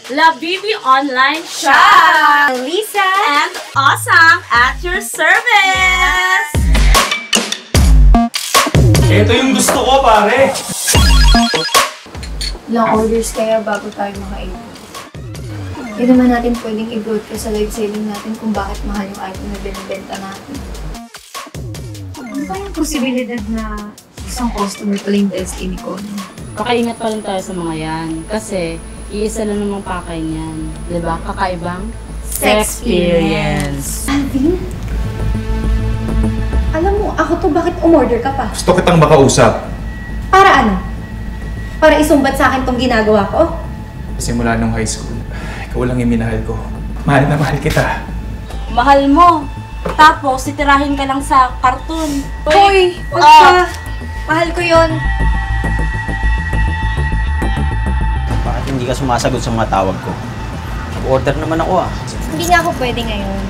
La Bibi Online Shop! Lisa And Awesome at your service! Ito yung gusto ko, pare! Ilang orders kaya bago tayo makaipon. Hindi naman natin pwedeng i-broadcast sa live selling natin kung bakit mahal yung item na binibenta natin. Ano ba yung posibilidad na isang customer pala yung destiny ko? Kakaingat pa rin tayo sa mga yan. Kasi, iisa lang namang pakay niyan. Diba? Kakaibang Sexperience. Alvin? Alam mo, ako to, bakit umorder ka pa? Gusto kitang makausap. Para ano? Para isumbat sa akin tong ginagawa ko? Simula nung high school, ikaw lang yung minahal ko. Mahal na mahal kita. Mahal mo. Tapos, titirahin ka lang sa cartoon. Hoy! Wag ka! Mahal ko yon. Bakit hindi ka sumasagot sa mga tawag ko? Order naman ako ah. Hindi nga ako pwede ngayon.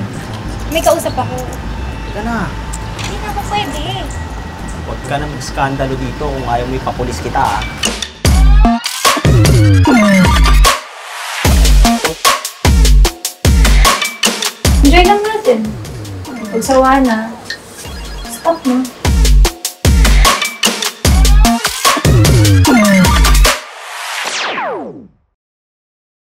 May kausap ako. Teka na. Hindi na ako pwede. Huwag ka na mag-skandalo dito kung ayaw mo ipapulis kita ah. Enjoy lang natin. Pag sawa na, stop na.